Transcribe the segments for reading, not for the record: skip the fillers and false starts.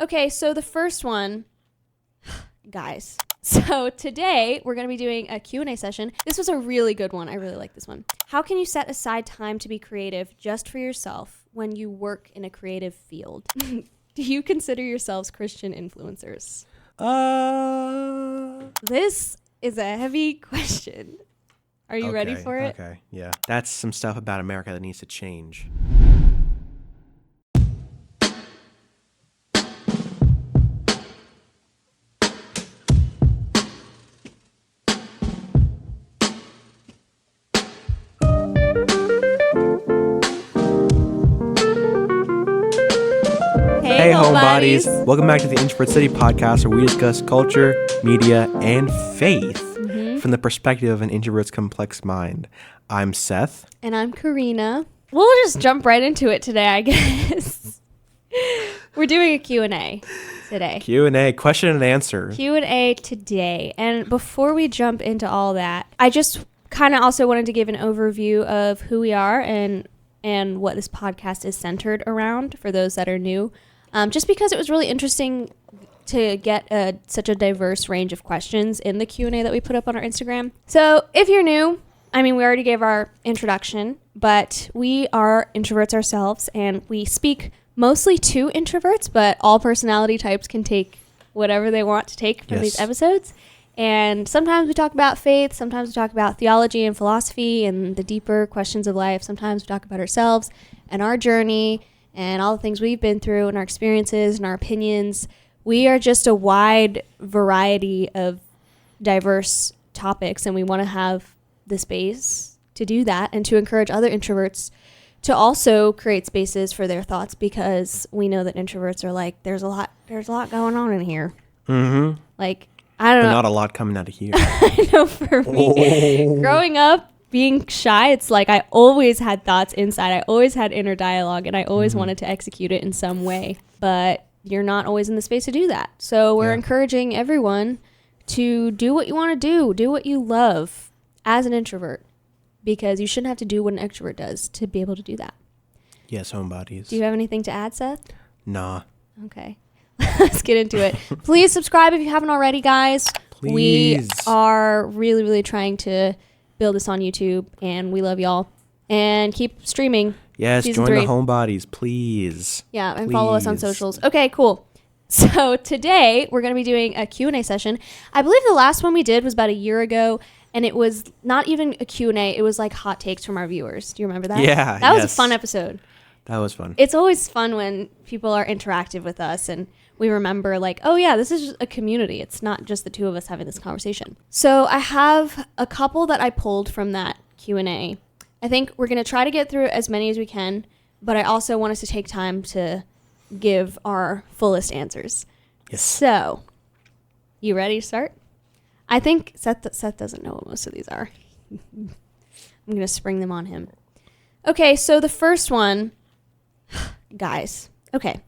Okay, so the first one, guys. So today we're going to be doing a Q&A session. This was a really good one. I really like this one. How can you set aside time to be creative just for yourself when you work in a creative field? Do you consider yourselves Christian influencers? This is a heavy question. Are you ready for it? Okay, yeah. That's some stuff about America that needs to change. Hey, homebodies. Welcome back to the Introvert City podcast, where we discuss culture, media, and faith from the perspective of an introvert's complex mind. I'm Seth. And I'm Carina. We'll just jump right into it today, I guess. We're doing a Q&A today. Q&A, question and answer. Q&A today. And before we jump into all that, I just kind of also wanted to give an overview of who we are and what this podcast is centered around for those that are new. Just because it was really interesting to get such a diverse range of questions in the Q&A that we put up on our Instagram. So if you're new, I mean, we already gave our introduction, but we are introverts ourselves, and we speak mostly to introverts, but all personality types can take whatever they want to take from these episodes. And sometimes we talk about faith, sometimes we talk about theology and philosophy and the deeper questions of life. Sometimes we talk about ourselves and our journey and all the things we've been through and our experiences and our opinions. We are just a wide variety of diverse topics, and we want to have the space to do that and to encourage other introverts to also create spaces for their thoughts, because we know that introverts are like, there's a lot going on in here. Mm-hmm. Like, I don't know. Not a lot coming out of here. I know for me, growing up, being shy, it's like I always had thoughts inside. I always had inner dialogue, and I always wanted to execute it in some way. But you're not always in the space to do that. So we're encouraging everyone to do what you want to do what you love as an introvert, because you shouldn't have to do what an extrovert does to be able to do that. Yes, homebodies. Do you have anything to add, Seth? Nah. Okay. Let's get into it. Please subscribe if you haven't already, guys. Please. We are really, really trying to build this on YouTube, and we love y'all. And keep streaming. Yes, Season join 3. the homebodies, please. Yeah, and follow us on socials. Okay, cool. So today we're going to be doing a Q&A session. I believe the last one we did was about a year ago, and it was not even a Q&A. It was like hot takes from our viewers. Do you remember that? Yeah. That was a fun episode. That was fun. It's always fun when people are interactive with us and we remember like, oh yeah, this is just a community. It's not just the two of us having this conversation. So I have a couple that I pulled from that Q&A. I think we're going to try to get through as many as we can, but I also want us to take time to give our fullest answers. Yes. So, you ready to start? I think Seth doesn't know what most of these are. I'm going to spring them on him. Okay, so the first one, guys. Okay.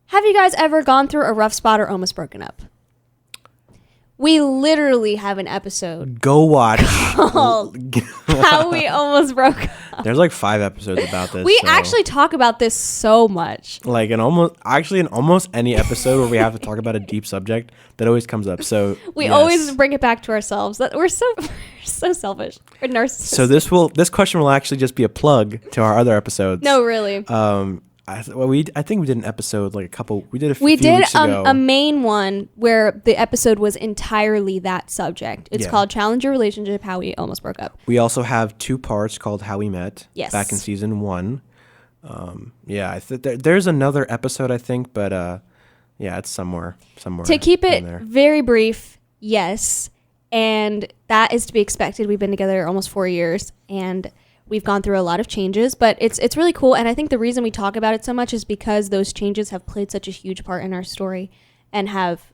Have you guys ever gone through a rough spot or almost broken up? We literally have an episode. Go watch. Called How We Almost Broke Up. There's like 5 episodes about this. We actually talk about this so much. Like in almost any episode where we have to talk about a deep subject, that always comes up. So we always bring it back to ourselves. That we're so selfish. We're narcissists. So this question will actually just be a plug to our other episodes. No, really. I think we did an episode like we did a few weeks ago. A main one where the episode was entirely that subject. It's called Challenge Your Relationship, How We Almost Broke Up. We also have 2 parts called How We Met. Yes. Back in season 1. There's another episode, I think, but it's somewhere. To keep it very brief, yes, and that is to be expected. We've been together almost 4 years, and we've gone through a lot of changes, but it's really cool. And I think the reason we talk about it so much is because those changes have played such a huge part in our story and have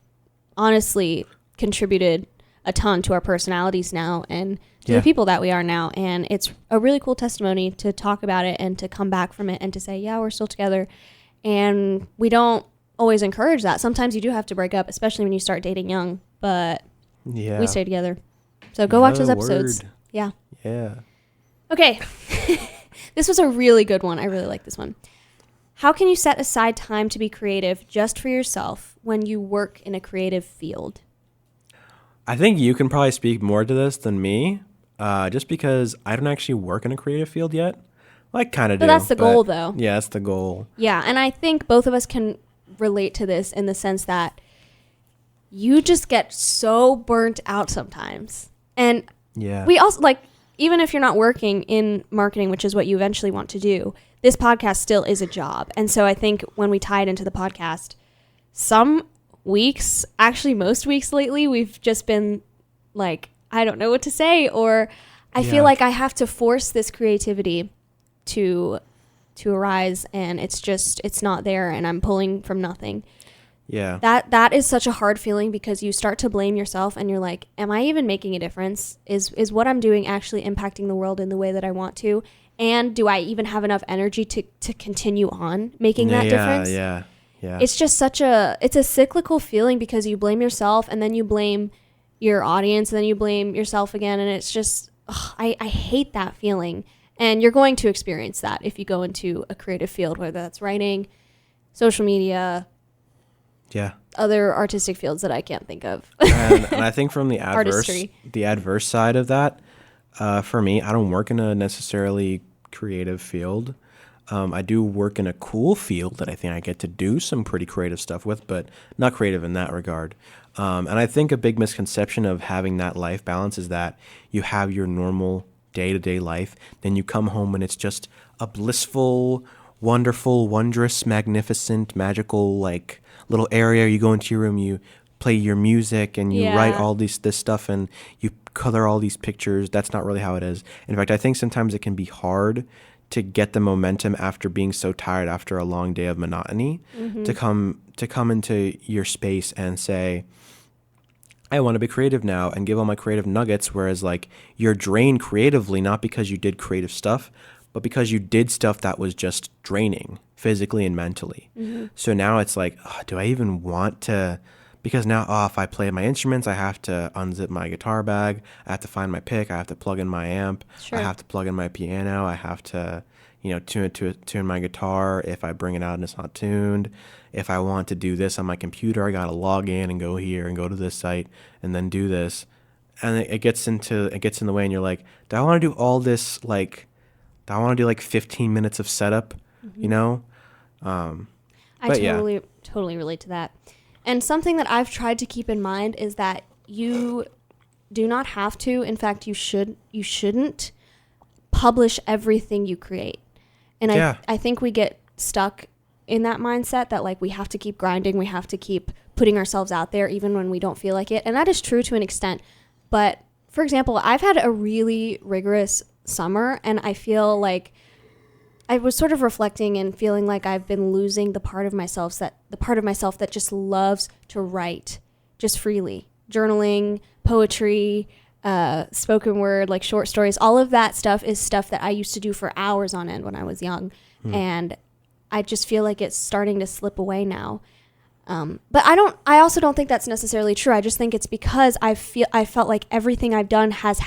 honestly contributed a ton to our personalities now and to the people that we are now. And it's a really cool testimony to talk about it and to come back from it and to say, yeah, we're still together. And we don't always encourage that. Sometimes you do have to break up, especially when you start dating young, but we stay together. So go watch those episodes. Yeah. Yeah. Okay. This was a really good one. I really like this one. how can you set aside time to be creative just for yourself when you work in a creative field? I think you can probably speak more to this than me, just because I don't actually work in a creative field yet. Like, kind of do. But that's the goal, though. Yeah, that's the goal. Yeah, and I think both of us can relate to this in the sense that you just get so burnt out sometimes. And we also, like, even if you're not working in marketing, which is what you eventually want to do, this podcast still is a job. And so I think when we tie it into the podcast, some weeks, actually most weeks lately, we've just been like, I don't know what to say, or I feel like I have to force this creativity to arise, and it's not there, and I'm pulling from nothing. Yeah. That is such a hard feeling, because you start to blame yourself, and you're like, am I even making a difference? Is what I'm doing actually impacting the world in the way that I want to? And do I even have enough energy to continue on making that difference? Yeah. It's just it's a cyclical feeling, because you blame yourself, and then you blame your audience, and then you blame yourself again, and it's just, I hate that feeling. And you're going to experience that if you go into a creative field, whether that's writing, social media, other artistic fields that I can't think of. and I think from the adverse side of that, for me, I don't work in a necessarily creative field. I do work in a cool field that I think I get to do some pretty creative stuff with, but not creative in that regard. And I think a big misconception of having that life balance is that you have your normal day-to-day life, then you come home and it's just a blissful, wonderful, wondrous, magnificent, magical, like, little area. You go into your room, you play your music, and you write all this stuff, and you color all these pictures. That's not really how it is. In fact, I think sometimes it can be hard to get the momentum after being so tired after a long day of monotony, to come into your space and say, I want to be creative now, and give all my creative nuggets. Whereas, like, you're drained creatively, not because you did creative stuff, but because you did stuff that was just draining physically and mentally. So now it's like, do I even want to? Because now, if I play my instruments, I have to unzip my guitar bag. I have to find my pick. I have to plug in my amp. I have to plug in my piano. I have to, tune my guitar if I bring it out and it's not tuned. If I want to do this on my computer, I got to log in and go here and go to this site and then do this. And it gets in the way, and you're like, do I want to do all this? Like, do I want to do like 15 minutes of setup? I totally relate to that. And something that I've tried to keep in mind is that you do not have to. In fact, you shouldn't publish everything you create. And I think we get stuck in that mindset that, like, we have to keep grinding. We have to keep putting ourselves out there even when we don't feel like it. And that is true to an extent. But, for example, I've had a really rigorous summer, and I feel like I was sort of reflecting and feeling like I've been losing the part of myself that just loves to write just freely. Journaling, poetry, spoken word, like short stories. All of that stuff is stuff that I used to do for hours on end when I was young. And I just feel like it's starting to slip away now. But I also don't think that's necessarily true. I just think it's because I felt like everything I've done has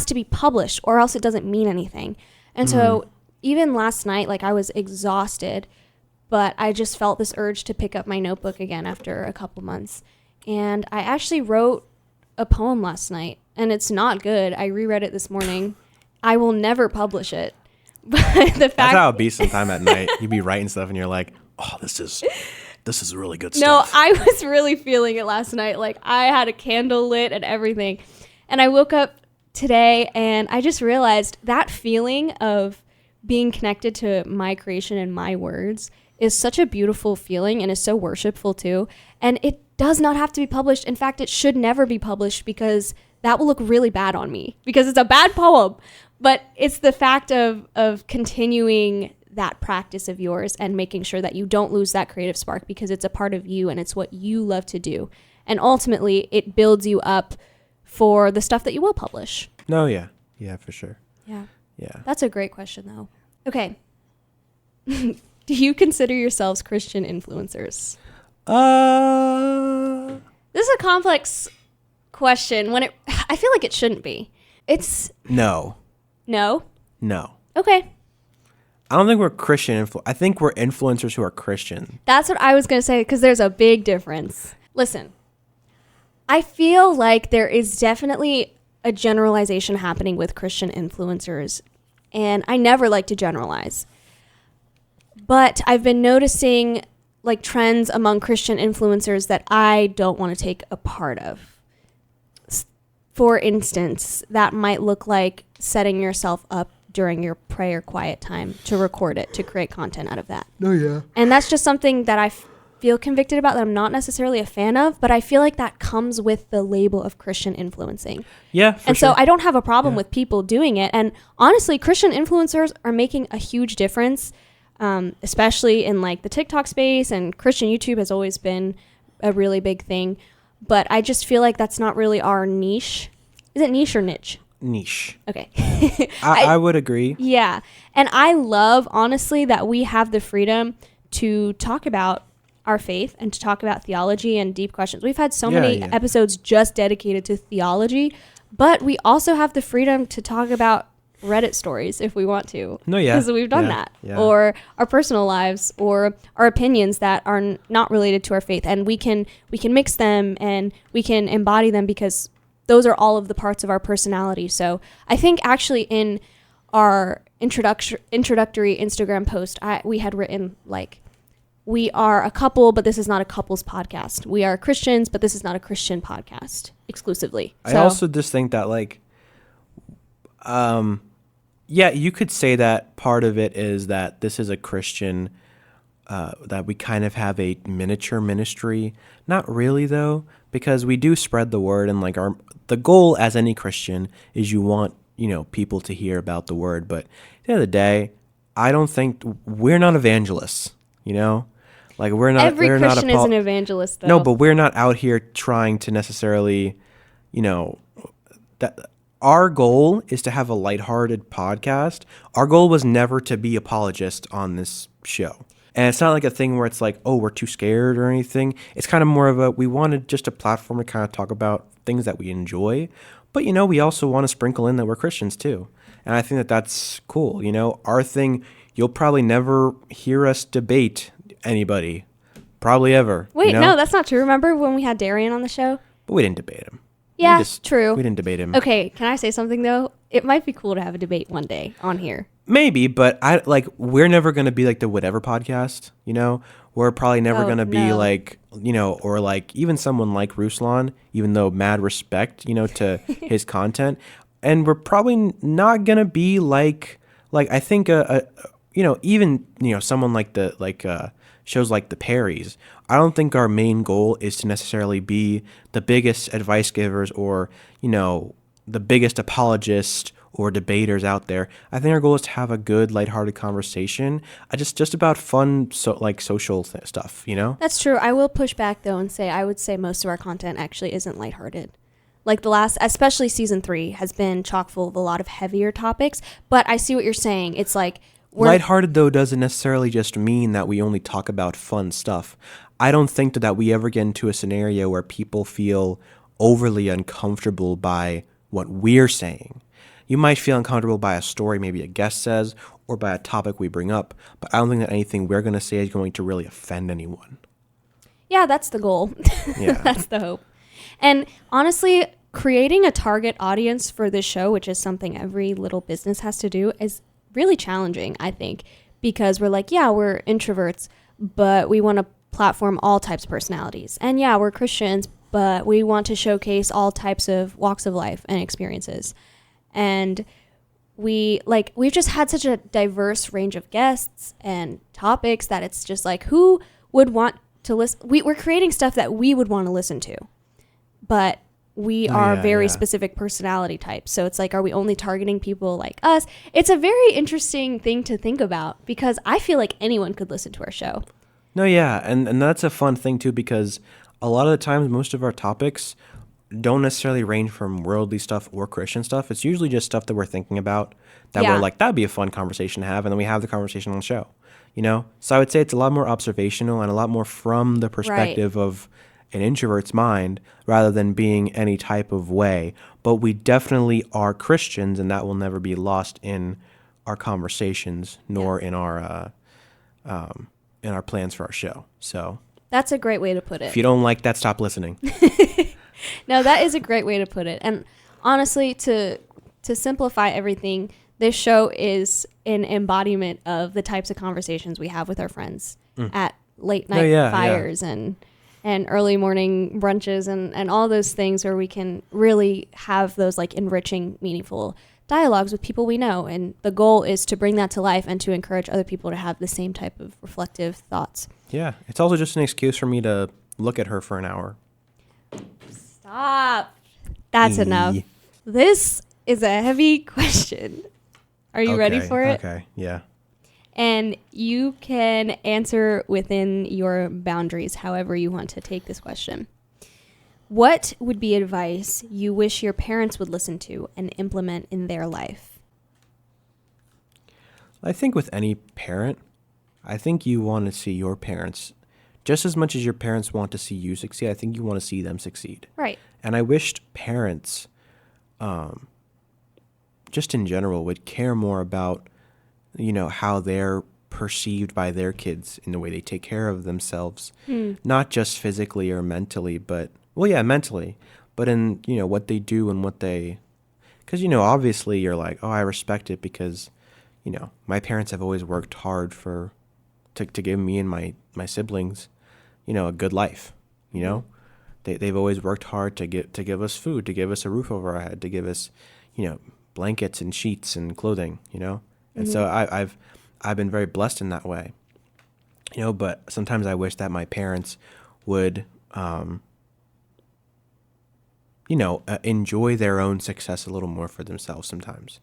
to be published, or else it doesn't mean anything. And so even last night, like, I was exhausted, but I just felt this urge to pick up my notebook again after a couple months. And I actually wrote a poem last night, and it's not good. I reread it this morning. I will never publish it. But that's how it be sometime at night. You be writing stuff and you're like, oh, this is really good stuff. No, I was really feeling it last night. Like, I had a candle lit and everything. And I woke up today and I just realized that feeling of being connected to my creation and my words is such a beautiful feeling, and is so worshipful too. And it does not have to be published. In fact, it should never be published, because that will look really bad on me, because it's a bad poem. But it's the fact of continuing that practice of yours and making sure that you don't lose that creative spark, because it's a part of you and it's what you love to do. And ultimately, it builds you up for the stuff that you will publish. No, yeah. Yeah, for sure. Yeah. Yeah. That's a great question, though. Okay. Do you consider yourselves Christian influencers? This is a complex question. I feel like it shouldn't be. It's... No. No? No. Okay. I don't think we're Christian. I think we're influencers who are Christian. That's what I was going to say, because there's a big difference. Listen, I feel like there is definitely a generalization happening with Christian influencers, and I never like to generalize. But I've been noticing like trends among Christian influencers that I don't want to take a part of. For instance, that might look like setting yourself up during your prayer quiet time to record it, to create content out of that. Oh, yeah. And that's just something that I feel convicted about, that I'm not necessarily a fan of, but I feel like that comes with the label of Christian influencing. Yeah, for and sure. So I don't have a problem with people doing it. And honestly, Christian influencers are making a huge difference, especially in like the TikTok space, and Christian YouTube has always been a really big thing. But I just feel like that's not really our niche. Is it niche or niche? Niche. Okay. I would agree. Yeah. And I love, honestly, that we have the freedom to talk about our faith and to talk about theology and deep questions. We've had so many episodes just dedicated to theology, but we also have the freedom to talk about Reddit stories if we want to. No, yeah. Because we've done that. Yeah. Or our personal lives, or our opinions that are not related to our faith. And we can mix them and we can embody them, because those are all of the parts of our personality. So I think actually in our introductory Instagram post, we had written like, we are a couple, but this is not a couples podcast. We are Christians, but this is not a Christian podcast exclusively. I also just think that like, yeah, you could say that part of it is that this is a Christian, that we kind of have a miniature ministry. Not really though, because we do spread the word, and like the goal as any Christian is you want, people to hear about the word. But at the end of the day, I don't think we're not evangelists, Like we're not. Every Christian is an evangelist, though. No, but we're not out here trying to necessarily, that our goal is to have a lighthearted podcast. Our goal was never to be apologist on this show. And it's not like a thing where it's like, oh, we're too scared or anything. It's kind of more of we wanted just a platform to kind of talk about things that we enjoy. But, we also want to sprinkle in that we're Christians too. And I think that that's cool. Our thing, you'll probably never hear us debate anybody, probably ever. Wait, no, that's not true. Remember when we had Darian on the show? But we didn't debate him. Yeah, true. We didn't debate him. Okay, can I say something though? It might be cool to have a debate one day on here. Maybe, but we're never going to be like the whatever podcast, We're probably never going to be like, or like even someone like Ruslan, even though mad respect, to his content. And we're probably not going to be like I think, even, someone like shows like the Perrys. I don't think our main goal is to necessarily be the biggest advice givers or, the biggest apologist or debaters out there. I think our goal is to have a good, lighthearted conversation. Just about fun, social stuff, That's true. I will push back though and say I would say most of our content actually isn't lighthearted. Like especially season 3 has been chock full of a lot of heavier topics. But I see what you're saying. It's like lighthearted though doesn't necessarily just mean that we only talk about fun stuff. I don't think that we ever get into a scenario where people feel overly uncomfortable by what we're saying. You might feel uncomfortable by a story maybe a guest says or by a topic we bring up, but I don't think that anything we're going to say is going to really offend anyone. Yeah, that's the goal. Yeah. That's the hope. And honestly, creating a target audience for this show, which is something every little business has to do, is really challenging, I think, because we're like, yeah, we're introverts, but we want to platform all types of personalities. And yeah, we're Christians, but we want to showcase all types of walks of life and experiences. And we've just had such a diverse range of guests and topics that it's just like, who would want to listen? We're creating stuff that we would want to listen to, but we are very specific personality types. So it's like, are we only targeting people like us? It's a very interesting thing to think about, because I feel like anyone could listen to our show. No, yeah. And that's a fun thing too, because a lot of the times most of our topics don't necessarily range from worldly stuff or Christian stuff. It's usually just stuff that we're thinking about that we're like, that'd be a fun conversation to have. And then we have the conversation on the show, So I would say it's a lot more observational and a lot more from the perspective of an introvert's mind rather than being any type of way. But we definitely are Christians, and that will never be lost in our conversations nor in our plans for our show. So that's a great way to put it. If you don't like that, stop listening. No, that is a great way to put it. And honestly, to simplify everything, this show is an embodiment of the types of conversations we have with our friends at late night fires and early morning brunches and all those things where we can really have those like enriching, meaningful dialogues with people we know. And the goal is to bring that to life and to encourage other people to have the same type of reflective thoughts. Yeah. It's also just an excuse for me to look at her for an hour. Stop. That's enough. This is a heavy question. Are you ready for it? Okay. Yeah. And you can answer within your boundaries, however you want to take this question. What would be advice you wish your parents would listen to and implement in their life? I think with any parent, I think you want to see your parents just as much as your parents want to see you succeed. I think you want to see them succeed. Right. And I wished parents, just in general, would care more about, how they're perceived by their kids in the way they take care of themselves, not just physically or mentally, but mentally, but in, what they do and what they, because, obviously you're like, oh, I respect it because, my parents have always worked hard to give me and my siblings, a good life, they've always worked hard to give us food, to give us a roof over our head, to give us, blankets and sheets and clothing, and so I've been very blessed in that way, but sometimes I wish that my parents would, enjoy their own success a little more for themselves sometimes.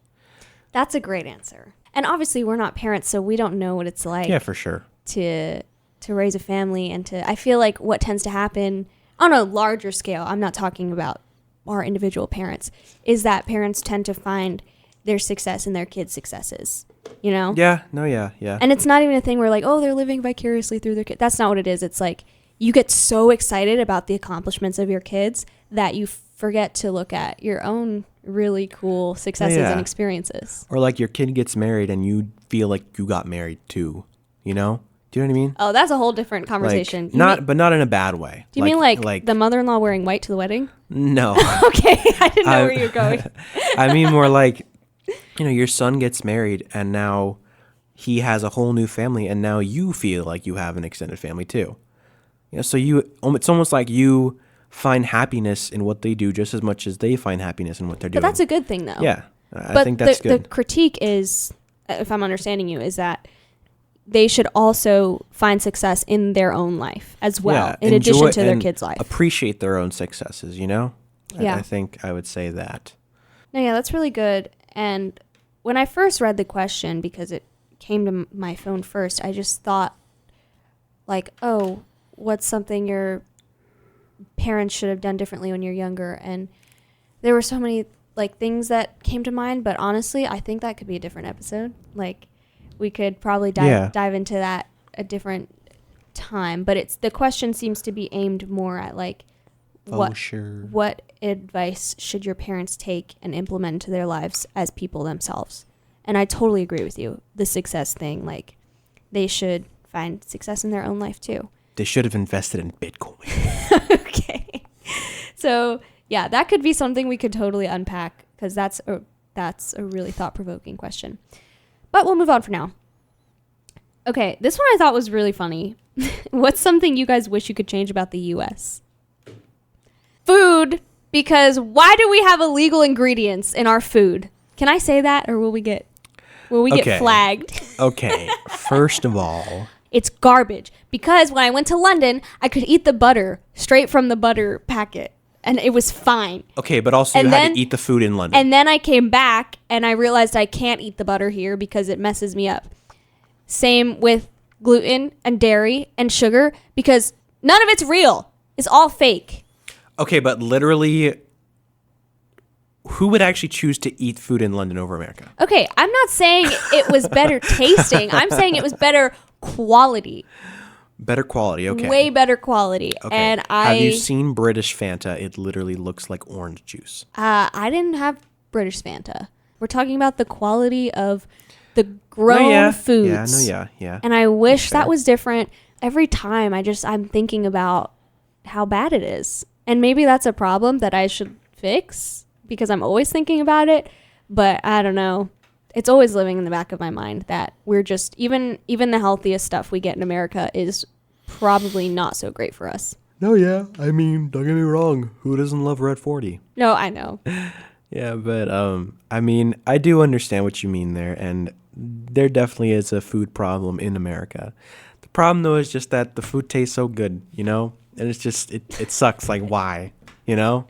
That's a great answer. And obviously we're not parents, so we don't know what it's like. Yeah, for sure. To raise a family and I feel like what tends to happen on a larger scale, I'm not talking about our individual parents, is that parents tend to find their success in their kids' successes, Yeah, no, yeah. And it's not even a thing where like, oh, they're living vicariously through their kids. That's not what it is. It's like you get so excited about the accomplishments of your kids that you forget to look at your own really cool successes and experiences. Or like your kid gets married and you feel like you got married too, Do you know what I mean? Oh, that's a whole different conversation. But not in a bad way. Do you mean like the mother-in-law wearing white to the wedding? No. Okay, I didn't know where you were going. I mean more like, your son gets married and now he has a whole new family and now you feel like you have an extended family too. So it's almost like you find happiness in what they do just as much as they find happiness in what they're doing. But that's a good thing though. Yeah, I think that's good. The critique is, if I'm understanding you, is that they should also find success in their own life as well, in addition to their kids' life. Appreciate their own successes, Yeah. I think I would say that. No, yeah, that's really good. And when I first read the question, because it came to my phone first, I just thought, like, oh, what's something your parents should have done differently when you're younger? And there were so many, like, things that came to mind, but honestly, I think that could be a different episode. Like, we could probably dive into that a different time, but the question seems to be aimed more at like what advice should your parents take and implement into their lives as people themselves. And I totally agree with you. The success thing, like they should find success in their own life too. They should have invested in Bitcoin. Okay. So yeah, that could be something we could totally unpack because that's a really thought-provoking question. But we'll move on for now. Okay, this one I thought was really funny. What's something you guys wish you could change about the U.S.? Food, because why do we have illegal ingredients in our food? Can I say that, or will we get flagged? Okay, first of all, it's garbage. Because when I went to London, I could eat the butter straight from the butter packet. And it was fine. Okay, but also you had to eat the food in London. And then I came back and I realized I can't eat the butter here because it messes me up. Same with gluten and dairy and sugar because none of it's real. It's all fake. Okay, but literally, who would actually choose to eat food in London over America? Okay, I'm not saying it was better tasting. I'm saying it was better quality. Better quality, okay. Way better quality. Okay. And have you seen British Fanta? It literally looks like orange juice. I didn't have British Fanta. We're talking about the quality of the grown foods. Yeah. And I wish that was different. Every time I'm thinking about how bad it is. And maybe that's a problem that I should fix because I'm always thinking about it. But I don't know. It's always living in the back of my mind that we're just, even the healthiest stuff we get in America is probably not so great for us. No, yeah. I mean, don't get me wrong. Who doesn't love Red 40? No, I know. Yeah, but I mean, I do understand what you mean there. And there definitely is a food problem in America. The problem, though, is just that the food tastes so good, you know? And it's just, it sucks. Like, why? You know?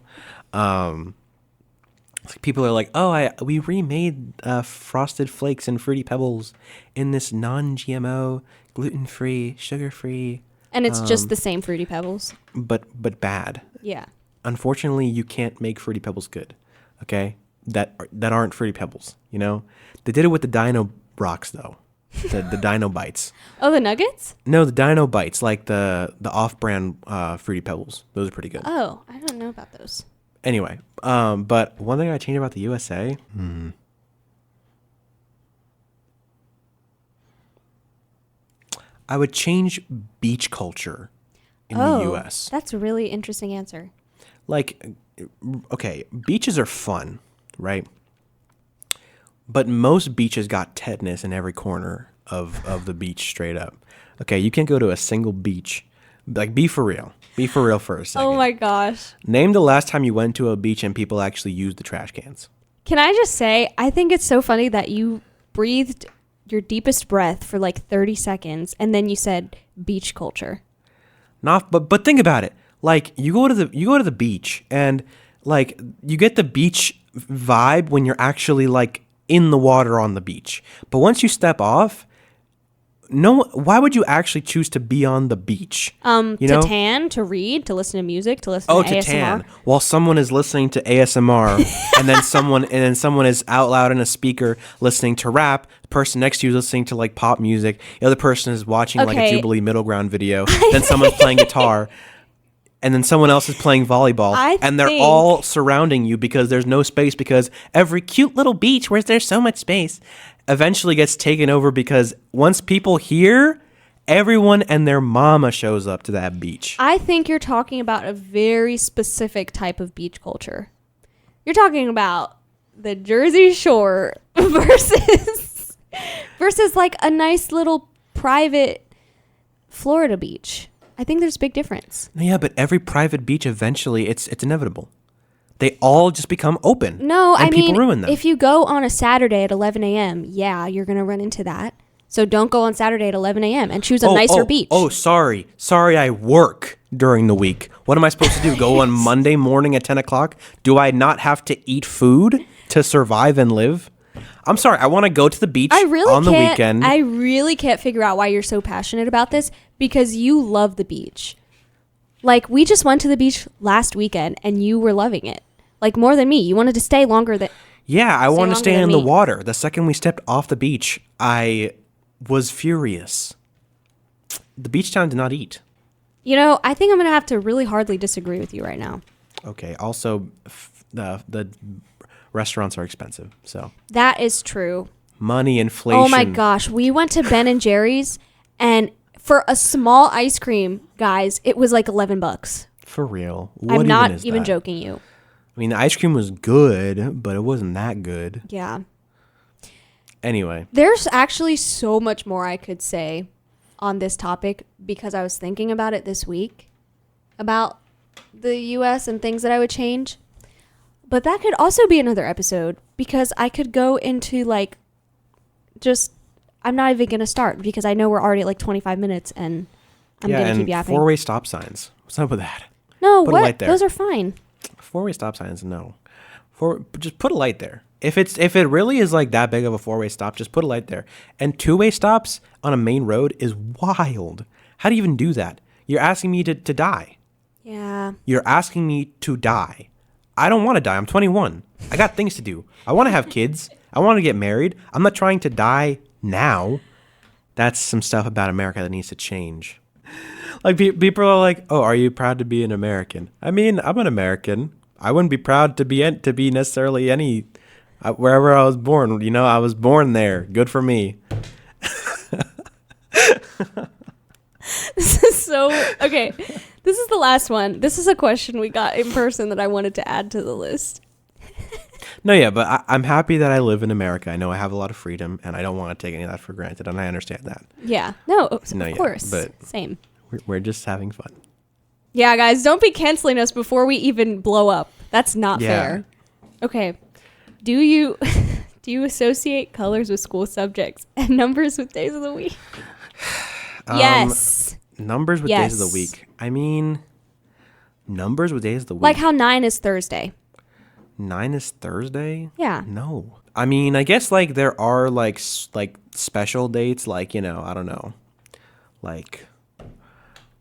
People are like, oh, we remade Frosted Flakes and Fruity Pebbles in this non-GMO, gluten-free, sugar-free. And it's just the same Fruity Pebbles. But bad. Yeah. Unfortunately, you can't make Fruity Pebbles good, okay? That aren't Fruity Pebbles, you know? They did it with the Dino Rocks, though. The Dino Bites. Oh, the Nuggets? No, the Dino Bites, like the off-brand Fruity Pebbles. Those are pretty good. Oh, I don't know about those. Anyway, but one thing I changed about the USA. I would change beach culture in the US. That's a really interesting answer. Like, okay, beaches are fun, right? But most beaches got tetanus in every corner of the beach straight up. Okay, you can't go to a single beach. Like, be for real. Be for real for a second. Oh my gosh. Name the last time you went to a beach and people actually used the trash cans. Can I just say, I think it's so funny that you breathed your deepest breath for like 30 seconds and then you said beach culture. But think about it. Like, you go to the beach and like you get the beach vibe when you're actually like in the water on the beach. But once you step off, why would you actually choose to be on the beach? To tan, to read, to listen to music, to listen to ASMR. Tan. While someone is listening to ASMR and then someone is out loud in a speaker listening to rap, the person next to you is listening to like pop music, the other person is watching like a Jubilee Middle Ground video, then someone's playing guitar, and then someone else is playing volleyball, and they're all surrounding you because there's no space because every cute little beach where there's so much space eventually gets taken over because once people hear, everyone and their mama shows up to that beach. I think you're talking about a very specific type of beach culture. You're talking about the Jersey Shore versus like a nice little private Florida beach. I think there's a big difference. Yeah, but every private beach eventually it's inevitable. They all just become open. No, and people ruin them. If you go on a Saturday at 11 a.m., yeah, you're going to run into that. So don't go on Saturday at 11 a.m. and choose a nicer beach. Oh, sorry. Sorry, I work during the week. What am I supposed to do? Go on Monday morning at 10 o'clock? Do I not have to eat food to survive and live? I'm sorry. I want to go to the beach on the weekend. I really can't figure out why you're so passionate about this because you love the beach. Like, we just went to the beach last weekend and you were loving it. Like, more than me. You wanted to stay longer than... Yeah, I wanted to stay in the water. The second we stepped off the beach, I was furious. The beach town did not eat. You know, I think I'm going to have to really hardly disagree with you right now. Okay. Also, the restaurants are expensive, so... That is true. Money, inflation. Oh my gosh. We went to Ben & Jerry's and... For a small ice cream, guys, it was like $11. For real. I'm not even joking you. I mean, the ice cream was good, but it wasn't that good. Yeah. Anyway. There's actually so much more I could say on this topic because I was thinking about it this week about the U.S. and things that I would change. But that could also be another episode because I could go into like just... I'm not even going to start because I know we're already at like 25 minutes and I'm going to keep yapping. Four-way stop signs. What's up with that? No, put a light there. Those are fine. Four-way stop signs, no. Just put a light there. If it really is like that big of a four-way stop, just put a light there. And two-way stops on a main road is wild. How do you even do that? You're asking me to die. Yeah. You're asking me to die. I don't want to die. I'm 21. I got things to do. I want to have kids. I want to get married. I'm not trying to die now. That's some stuff about America that needs to change. Like, people are like, oh, are you proud to be an American? I mean, I'm an American. I wouldn't be proud to be necessarily any Wherever I was born, you know, I was born there. Good for me. This is so okay. This is the last one. This is a question we got in person that I wanted to add to the list. No, yeah, but I'm happy that I live in America. I know I have a lot of freedom, and I don't want to take any of that for granted, and I understand that. Yeah. No, of course. But same. We're just having fun. Yeah, guys, don't be canceling us before we even blow up. That's not fair. Okay. Do you associate colors with school subjects and numbers with days of the week? Yes. Numbers with days of the week. I mean, numbers with days of the week. Like how 9 is Thursday. 9 is Thursday? Yeah. No. I mean, I guess like there are like special dates, like, you know, I don't know, like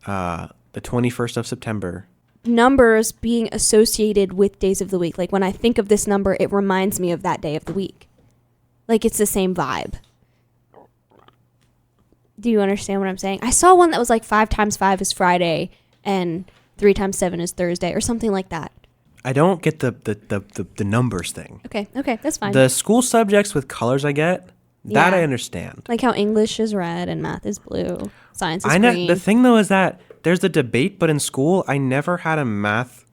the 21st of September. Numbers being associated with days of the week. Like when I think of this number, it reminds me of that day of the week. Like it's the same vibe. Do you understand what I'm saying? I saw one that was like 5 times 5 is Friday and 3 times 7 is Thursday or something like that. I don't get the numbers thing. Okay, that's fine. The school subjects with colors I get, that I understand. Like how English is red and math is blue, science is green. The thing though is that there's the debate, but in school I never had a math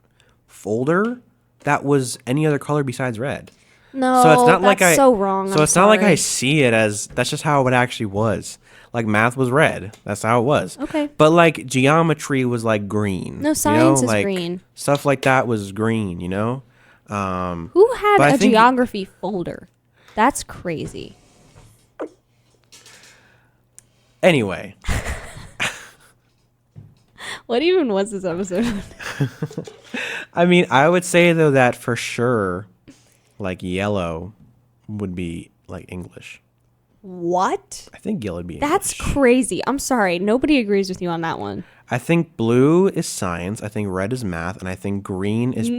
folder that was any other color besides red. No, so it's not that's so wrong. So it's not like I see it as that's just how it actually was. Like math was red. That's how it was. Okay. But like geometry was like green. No, science is like, green. Stuff like that was green, you know? Who had a geography folder? That's crazy. Anyway. What even was this episode? I mean, I would say though that for sure, like yellow would be like English. What? I think yellow would be That's English. crazy. I'm sorry. Nobody agrees with you on that one. I think blue is science. I think red is math. And I think green is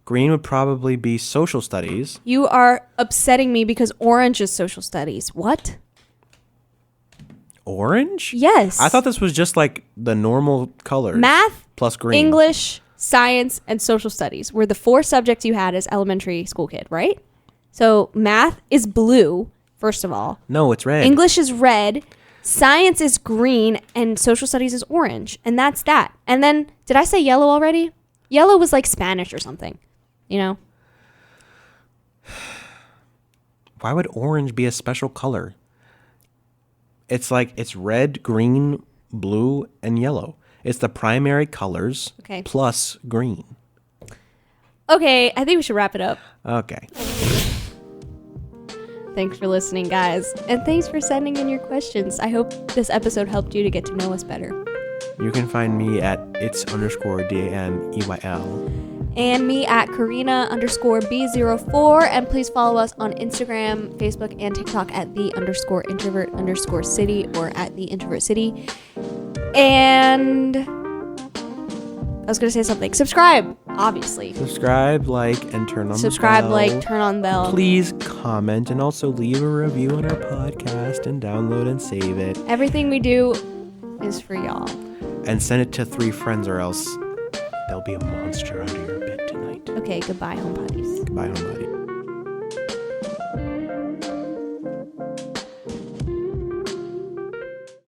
green would probably be social studies. You are upsetting me because orange is social studies. What? Orange? Yes. I thought this was just like the normal colors. Math plus green. English, science, and social studies were the 4 subjects you had as elementary school kid, right? So math is blue. First of all. No, it's red. English is red. Science is green. And social studies is orange. And that's that. And then, did I say yellow already? Yellow was like Spanish or something. You know? Why would orange be a special color? It's like, it's red, green, blue, and yellow. It's the primary colors plus green. Okay, I think we should wrap it up. Okay. Thanks for listening, guys. And thanks for sending in your questions. I hope this episode helped you to get to know us better. You can find me at its_DANEYL. And me at Carina_B04. And please follow us on Instagram, Facebook, and TikTok at _introvert_city or at the introvert city. And I was going to say something. Subscribe, obviously. Subscribe, like, and turn on Subscribe, the bell. like, turn on bell. Please comment and also leave a review on our podcast and download and save it. Everything we do is for y'all. And send it to 3 friends or else there'll be a monster under your bed tonight. Okay, goodbye, homebodies. Goodbye, homebody.